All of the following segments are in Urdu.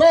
2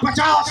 50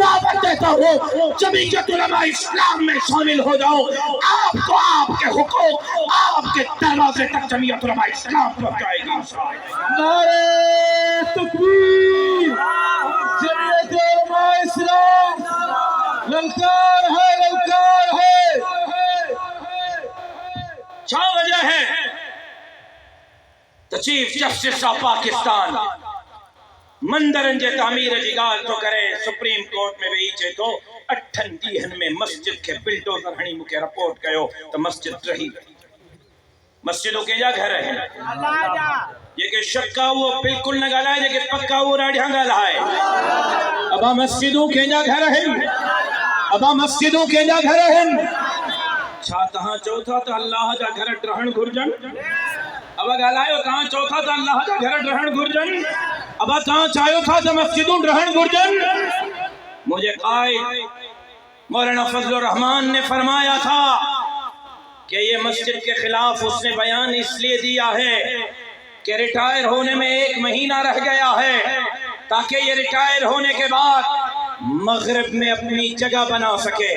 دعوت دیتا ہوں جمعیت علماء اسلام میں شامل ہو جاؤ. آپ کو آپ کے حقوق آپ کے دروازے تک جمعیت علماء اسلام پہنچ جائے گی. نعرہ تکبیر. جمعیت علماء اسلام للکار ہے، للکار ہے. کیا وجہ ہے؟ تو چیف جسٹس آف پاکستان مندرن جے تعمیر جی گال تو کرے سپریم کورٹ میں وہی چے تو 8 ڈیہن میں مسجد کے بلڈوزر ہنی مکے رپورٹ کہو تو مسجد رہی. مسجدوں کے جا گھر ہیں یہ کہ شکا وہ بالکل نہ گالا ہے، یہ کہ پکا وہ راڑیاں گالا ہے. ابا مسجدوں کے جا گھر ہیں، ابا مسجدوں کے جا گھر ہیں. چھا تہاں چوتھا تو اللہ جا گھر ڈرہن گھرجن. ابا گالائیو کہاں چوتھا تو اللہ جا گھر ڈرہن گھرجن. ابا کہاں چاہیو تھا تو مسجدوں ڈرہن گھرجن. مجھے قائد مولانا فضل الرحمان نے فرمایا تھا کہ یہ مسجد کے خلاف اس نے بیان اس لیے دیا ہے کہ ریٹائر ہونے میں 1 مہینہ رہ گیا ہے تاکہ یہ ریٹائر ہونے کے بعد مغرب میں اپنی جگہ بنا سکے.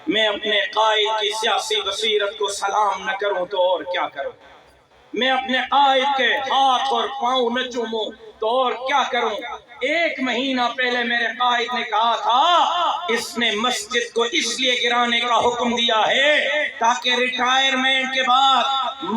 میں اپنے قائد کی سیاسی بصیرت کو سلام نہ کروں تو اور کیا کروں؟ میں اپنے قائد کے ہاتھ اور پاؤں نہ چوموں تو اور کیا کروں؟ 1 مہینہ پہلے میرے قائد نے کہا تھا اس نے مسجد کو اس لیے گرانے کا حکم دیا ہے تاکہ ریٹائرمنٹ کے بعد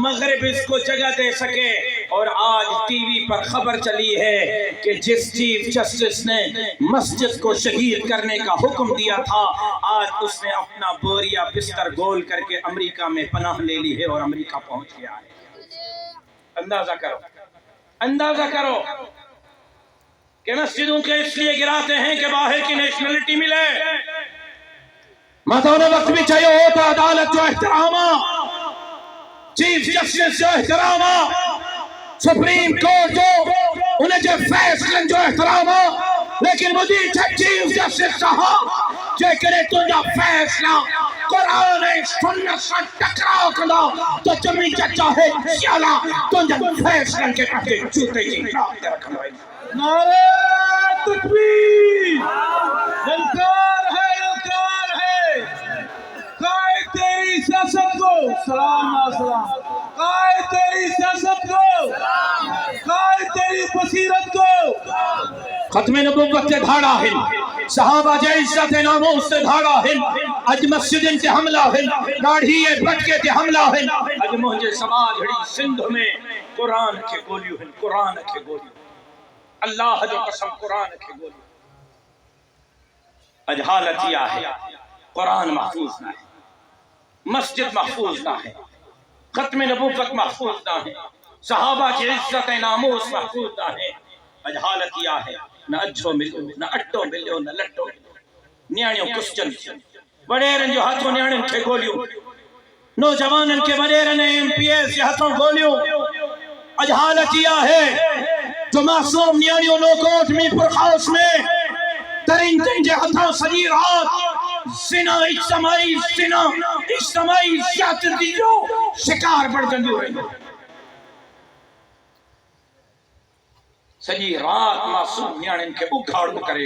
مغرب اس کو جگہ دے سکے. اور آج ٹی وی پر خبر چلی ہے کہ جس چیف جسٹس نے مسجد کو شہید کرنے کا حکم دیا تھا آج اس نے اپنا بوریا بستر گول کر کے امریکہ میں پناہ لے لی ہے اور امریکہ پہنچ گیا ہے. اندازہ کرو، اندازہ کرو کہ مسجدوں کے اس لیے گراتے ہیں کہ باہر کی نیشنلٹی ملے. ماتون وقت بھی چاہیے ہوتا عدالت جو احترامہ، چیف جسٹس جو احترامہ، سپریم کورٹ جو انہیں جو فیصلن جو احترامہ. لیکن مجھے چیف جسٹس صاحب جو کرے تنجا فیصلہ قرآن سنت سے ٹکراؤ کلا تو جمعیت چاہے سیالا تنجا فیصلن کے پاتے چوتے کی رابطے رکھنا ہے. نعرہ تکبیر. للکار ہے، للکار ہے. قائد تیری سیاست کو سلام سلام. قائد تیری سیاست کو، قائد تیری بصیرت کو. ختم نبوت سے دھاڑا ہے، صحابہ جے عزت ناموس سے دھاڑا ہے. اج مسجدن سے حملہ ہے، داڑھیے بھٹکے سے حملہ ہے. اج مجھے سماج ہڑی سندھ میں قرآن کے گولیوں ہیں، قرآن کے گولیوں. اللہ جو قسم قرآن کے گولیوں. اج حالت یہ ہے قرآن محفوظ نہ ہے، مسجد محفوظ نہ ہے، ختم نبوت محفوظ نہ ہے، صحابہ کی عزت ناموس محفوظ نہ ہے. اج حالت یہ ہے نہ اجھو ملیو نہ اٹو ملیو نہ لٹو ملیو. نیاڑیوں کسچن وڈیرن جو ہاتھوں نیاڑن کے گولیوں، نوجوانن کے وڈیرن ایم پی ایس کے ہاتھوں گولیوں. اج حالت یہ ہے جو معصوم نیاڑیوں نوکوٹ میں پرخاص میں ترین جے ہاتھوں سجی رات زنا اجتماعی زیادتی جو شکار بڑھ جندو رہی. سجی رات معصوم نیاڑن کے اگھاڑ کرے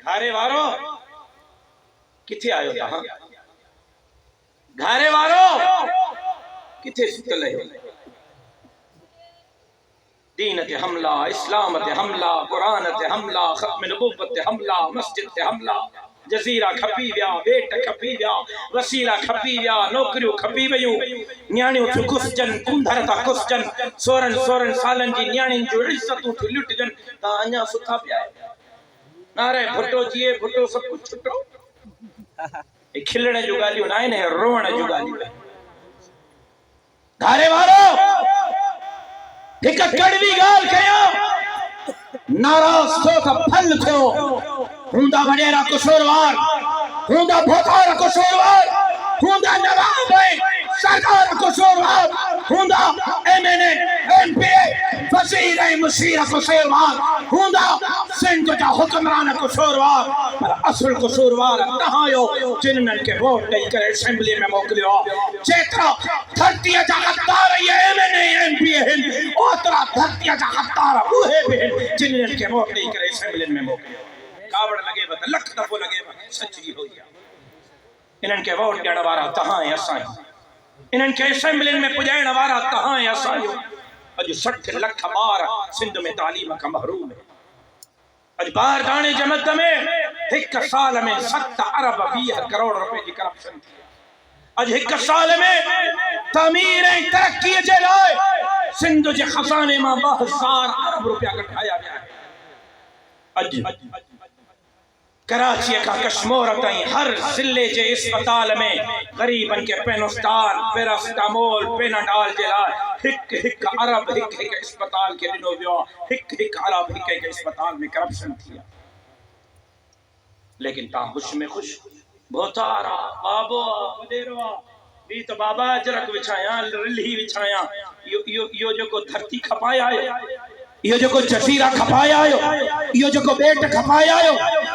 گھارے وارو کتھے آیو تھا؟ گھارے وارو کتھے ستل ہے؟ دین تے حملہ، اسلام تے حملہ، قرآن تے حملہ، ختم نبوت تے حملہ، مسجد تے حملہ. جزیرہ کھپی ویا، بیٹ کھپی ویا، وسیلہ کھپی ویا، نوکریوں کھپی ویوں. نیاڼیوں تھو کسجن، کندھر تھا کسجن، سورن سالن جی نیاڼین جو عزتوں تھی لٹ جن. تا انیا ستا پیا ہے. نعرے بھٹو جیے بھٹو سب کچھ چھٹو. ایک کھلنے جو گالیوں نائے نے رونے جو گالیوں. گھارے وارو ایک کڑوی گال کیا ناراض تو تا پھل تھو. ہوندا وڈیرا قصوروار، ہوندا بھوتار قصوروار، ہوندا نواب ہے سردار قصوروار ہوندا MNA MPA وزیر مشیر قصوروار ہوندا سندھ جا حکمران قصوروار پر اصل قصوروار تہاں یو جنن کے ووٹ ڈئی کرے اسمبلی میں موکلیو جیترا دھرتی جا غدار یہ MNA MPA ہن اوترا دھرتی جا غدار اوہے بھی ہن جنن کے ووٹ ڈئی کرے اسمبلی میں موکلیو کاوڑ لگے بتا لکھ دفعہ لگے بتا سچی ہو گیا انہن کے ووٹ ڈیڑ وارا تہاں اسائیں انہن کے اسمبلی میں پجائن وارا تہاں اسائیں اج 60 لکھ بار سندھ میں تعلیم کا محروم ہے اج بار دانے جمعت میں ایک سال میں 7 ارب 20 کروڑ روپے کی کرپشن تھی اج ایک سال میں تعمیر ترقی جے لائے سندھ جے خزانے میں 2000 ارب روپیہ کٹھایا گیا ہے اج کراچی کا کشمور تائیں ہر ضلع جے اسپتال میں غریبن کے پینوستان پیراسٹامول پیناڈال جے لائے ہک ارب ہک اسپتال کے ڈنو ویو ہک ارب ہک اسپتال میں کرپشن تھی لیکن تا خوش میں خوش بہتارا بابو دیروا بھی تو بابا اجرک وچھایا رلی وچھایا یو جو کو دھرتی کھپایا ہے یہ جو کو جزیرہ کھپایا آئے یہ جو کو بیٹ کھپایا آئے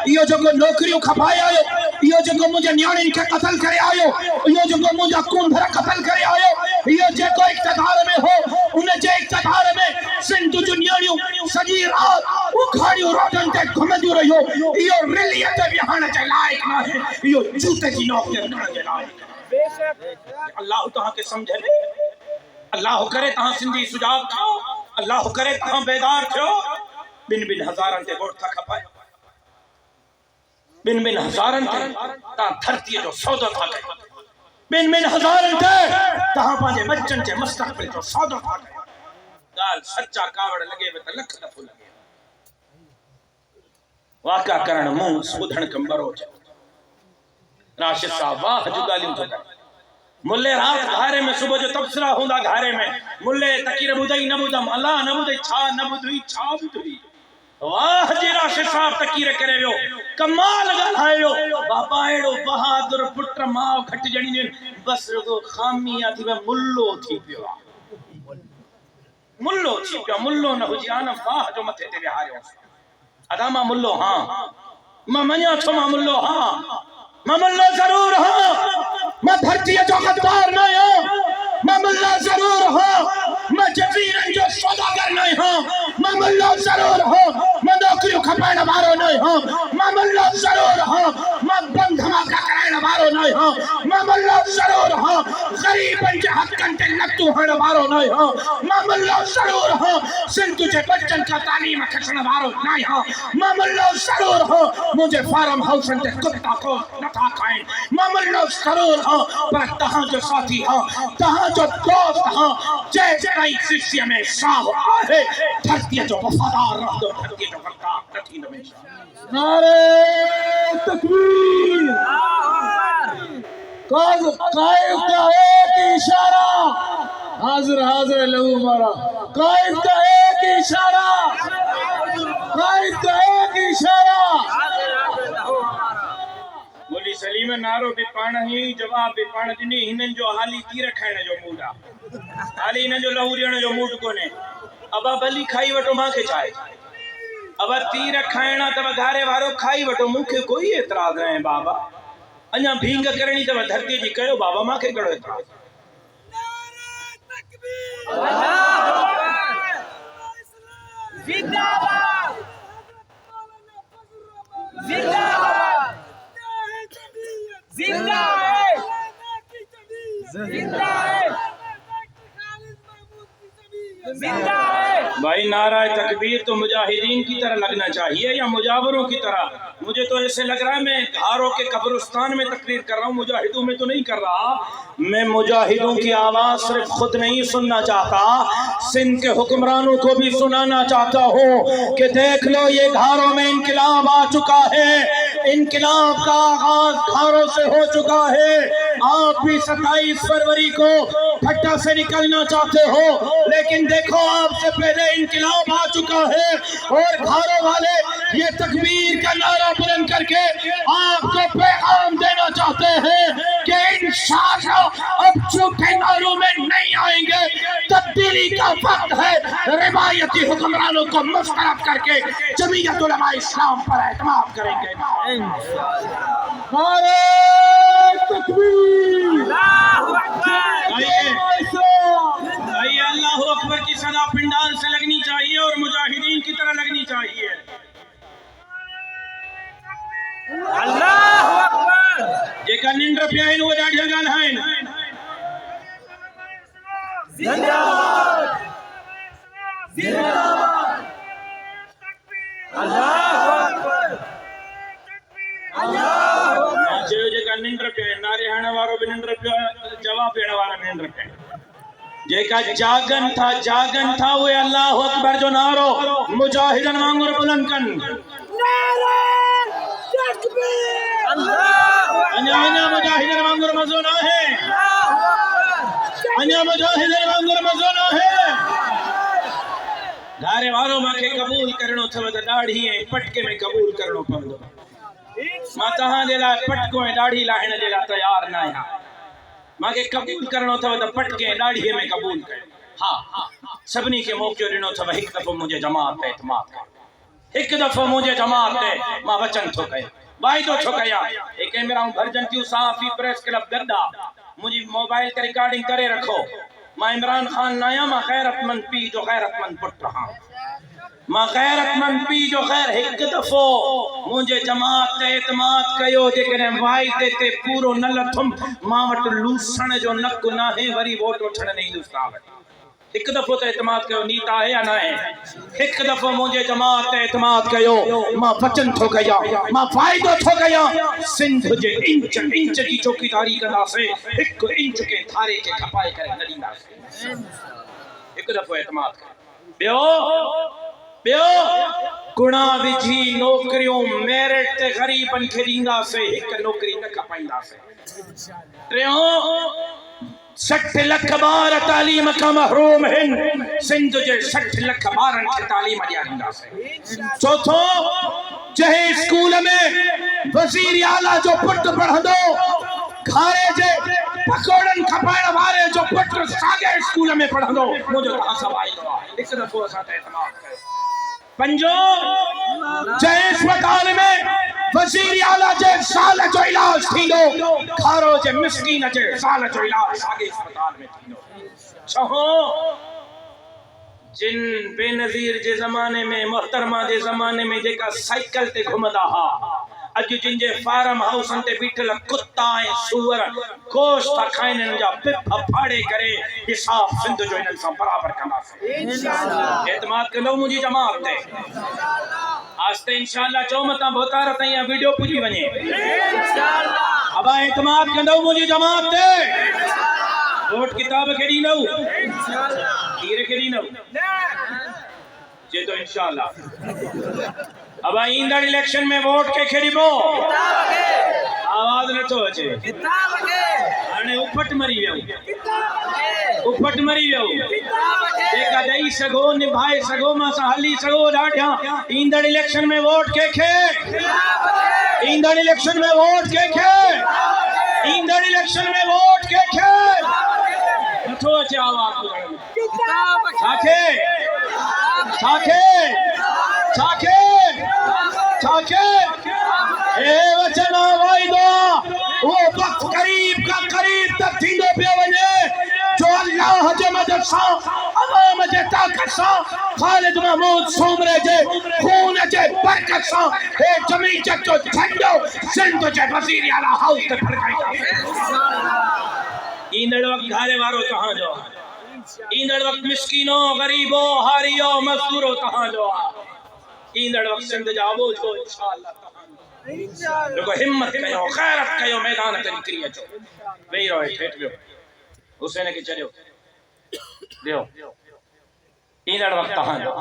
یہ جو کو نوکریوں کھپایا آئے یہ جو کو مجھے نیانین کے قتل کرے آئے یہ جو کو مجھے کون بھرا قتل کرے آئے یہ جو کو اقتدار میں ہو انہیں جو اقتدار میں سندھ جو نیانیوں سجی رات وہ کھاڑیوں روٹن تے گھمدیوں رہی ہو یہ ریلیت بھی ہانا چاہ لائق نہ ہے یہ جوتے کی نوکر کرنا چاہ لائق اللہ تہاں کے سمجھے اللہ کرے تہاں سندھی سجاب کھاؤ اللہ کرے تہاں بیدار تھو بن ہزارن تے ووٹ تھا کھپائے بن ہزارن تے تہاں دھرتی جو سودا تھا گئے بن ہزارن تے تہاں پانچے بچن کے مستقبل جو سودا تھا گئے گال سچا کاوڑ لگے بتا لکھ دفو لگے واقعہ کرن مون سودھن کمبرو جا راشد صاحب واہ جو گالیوں تو گئے ملے رات گھارے میں صبح جو تبصرہ ہوندا گھارے میں ملے تکیر بدائی نبودم اللہ نبودائی چھا نبودائی چھا بدائی واہ جی راشد صاحب تکیر کرے ویو کمال گل آئیو بابا ایڑو بہادر پٹر ماو کھٹ جڑی نے بس رگو خامی آتی میں ملو تھی پیو ملو نہ ہو جی آنا واہ جو متھے تے بہارے ہو ادا ماں ملو ہاں ماں منیا چھو ماں ملو ہاں ماں ملو ضرور ہاں میں دھرتی جو غدار نہیں ہوں میں ملہ ضرور ہوں میں جزیرن جو سوداگر نہیں ہوں میں ملہ ضرور ہوں میں نوکریوں کھپائن بارو نہیں ہوں میں ملہ ضرور ہوں میں بند دھماکہ کرائن بارو نہیں ہوں میں ملہ ضرور ہوں غریبن کے حقن تے لگتو ہن بارو نہیں ہوں میں ملہ ضرور ہوں سندھ تجھے بچن کا تعلیم کھچن بارو نہیں ہوں میں ملہ ضرور ہوں مجھے فارم ہاؤسن تے کتا کو نتا کھائیں میں ملہ ضرور ہوں پر تہاں جو ساتھی ہوں تہاں جو دوست ہوں جیسے کئی سیسی میں شاہ آئے دھرتی جو وفادار رہ دو دھرتی جو غدار نتین میں نعرہ تکبیر قائد کا ایک اشارہ حاضر لہو مارا قائد کا ایک اشارہ مولی سلیم نارو بھی پانا ہی جواب بھی پانا جنہی ہنن جو حالی تیر کھائنا جو موڈا حالی ہنن جو لہوریاں جو موڈ کو نے ابا بلی کھائی وٹو ماں کے چاہے ابا تیر کھائنا تب گھارے وارو کھائی وٹو مکھے کوئی اعتراض رہے ہیں بابا انجا بھینگ کرنی تب دھرتی جی کہو بابا ماں کے کڑو اعتراض بھائی نعرہ تکبیر تو مجاہدین کی طرح لگنا چاہیے یا مجاوروں کی طرح مجھے تو ایسے لگ رہا ہے میں گھاروں کے قبرستان میں تقریر کر رہا ہوں مجاہدوں میں تو نہیں کر رہا میں مجاہدوں کی آواز صرف خود نہیں سننا چاہتا سندھ کے حکمرانوں کو بھی سنانا چاہتا ہوں کہ دیکھ لو یہ گھاروں میں انقلاب آ چکا ہے انقلاب کا آغاز گھاروں سے ہو چکا ہے آپ بھی 27 فروری کو پھٹا سے نکلنا چاہتے ہو لیکن دیکھو آپ سے پہلے انقلاب آ چکا ہے اور گھاروں والے یہ تکبیر کا نعرہ بلند کر کے آپ کو پیغام دینا چاہتے ہیں کہ انشاءاللہ اب جھوٹے نعروں میں نہیں آئیں گے، تبدیلی کا وقت ہے، روایتی حکمرانوں کو مسترد کر کے جمعیت علماء اسلام پر اعتماد کریں گے۔ نعرہ تکبیر! آئیے اللہ اکبر کی صدا پنڈال سے لگنی چاہیے اور مجاہدین کی طرح لگنی چاہیے۔ اللہ اکبر! جے کا ننڈر پیائن وہ ڈاڑھیا گال ہیں۔ زندہ باد! زندہ باد! اللہ اکبر! اللہ اکبر! جے کا ننڈر پیائن نارے ہانے وارو بھی ننڈر پیائن، جواب پیڑا وارا ننڈر پیائن۔ جے کا جاگن تھا وہ اللہ اکبر جو نارو مجاہدن وانگر بلند کن۔ نعرہ تکبیر! انیا مجاہدن وانگر مزونہ ہے، انیا مجاہدن وانگر مزونہ ہے۔ دھارے وارو ماں کے قبول کرنو تھا ودا ڈاڑھی ہیں پٹکے میں قبول کرنو پندو۔ ماں تہاں دے لائے پٹکوں ہیں ڈاڑھی لاہنے دے لائے تیار نہ ہے۔ ماں کے قبول کرنو تھا ودا پٹکے ڈاڑھی میں قبول کرے۔ ہاں سبنی کے موقع رنو تھا ایک دفعہ مجھے جماعت پہ اعتماد کر، ایک دفعہ مجھے جماعت پہ ماں وچن تھو گئے، وائدو چھو گیا۔ ایک کیمرہ ہوں بھر جنتیوں صحافی پریس کلب گڈا مجھے موبائل کے ریکارڈنگ کرے رکھو۔ ماں عمران خان نایا ماں غیرت مند پی جو غیرت مند پٹ رہا، ماں غیرت مند پی جو غیر ایک دفعہ مجھے جماعت اعتماد کیو جے کریں وائدے تے پورو نہ لتھم ماں وٹ لوسن جو نک نہ ہے وری ووٹ وٹھن نہیں دوستا ہے۔ ایک دفعہ تے اعتماد کیو نیتا ہے یا نہ ہے، ایک دفعہ مجھے جماعت اعتماد کیو ماں وچن تھو گیا، ماں وائدو تھو گیا۔ سندھ جے انچ جی چوکی داری کندا سے ایک انچ کے تھارے کے کھپائے کرے نڈیندا سے۔ ایک دفعہ اعتماد کر بیو گنا وجھی نوکریوں میرٹ تے غریبن کے دیندا سے ایک نوکری نہ کھپائندا سے۔ ٹریوں 60 لکھ بار تعلیم کا محروم ہیں، سندھ جے 60 لکھ بارن کے تعلیم دیا دیندا سے۔ چوتھو جہے اسکول میں وزیر اعلیٰ جو پٹ پڑھندو کھارے جے پکوڑن کھپائن وارے جو پٹ ساگے اسکول میں پڑھندو مجھے تہاں سوائی دو اس دفعہ ساتھ اعتماد کرے۔ پنجو جہے اسپتال میں وزیر اعلیٰ جے سال جو علاج تھیندو کھارو جے مسکین جے سال جو علاج ساگے اسپتال میں تھیندو۔ چھہو جن بے نظیر جے زمانے میں محترمہ جے زمانے میں جے کا سائیکل تے گھمدا ہا اج جن جے فارم ہاؤسن تے بیٹھل کتا ہیں سور گوشت تھا کھائن ان جا پپ پھاڑے کرے حساب سندھ جو انہاں سا برابر کنا سے۔ اعتماد کرو مجھے جماعت دے آستے انشاءاللہ چومتاں بہتا رہتا ہیں ویڈیو پوچھی بنے ابا اعتماد کرو مجھے جماعت دے۔ ووٹ کتاب کھڑی نو کیرے کھڑی نو جے تو انشاءاللہ اب آئندہ الیکشن میں ووٹ کے کھڑی بو آواز نہ تو اچھے آنے اپٹ مری ویو اپٹ مری ویو دیکھا دائی سگو نبھائے سگو ماں سہلی سگو ڈاڑھیاں ایندڑ الیکشن میں ووٹ کے کھے ایندڑ الیکشن میں ووٹ کے کھے ایندڑ الیکشن میں ووٹ کے کھے نٹھو اچھے آواز چھاکھے چھاکھے چھاکھے چھاکھے اے وچنا وائدہ وہ وقت قریب کا قریب تک تھیندو پہ ونے جو اللہ جے مدد سا عوام جے طاقت سا خالد محمود سومرے جے خون جے برکت سا اے جمعیت جو جھنڈو سندھ جے وزیر اعلیٰ ہاؤس تے پھڑکائی ایندڑ وقت گھارے وارو تہاں جو ایندڑ وقت مسکینوں غریبوں ہاریوں مزدوروں تہاں جو ایندڑ وقت سندھ جاوو جو انشاءاللہ تہاں لوگو ہمت کہو خیرت کہو میدان تے نکری اچو وہی رہو ٹھیٹ ویو حسین کے چلیو دیو ایندڑ وقت تہاں جو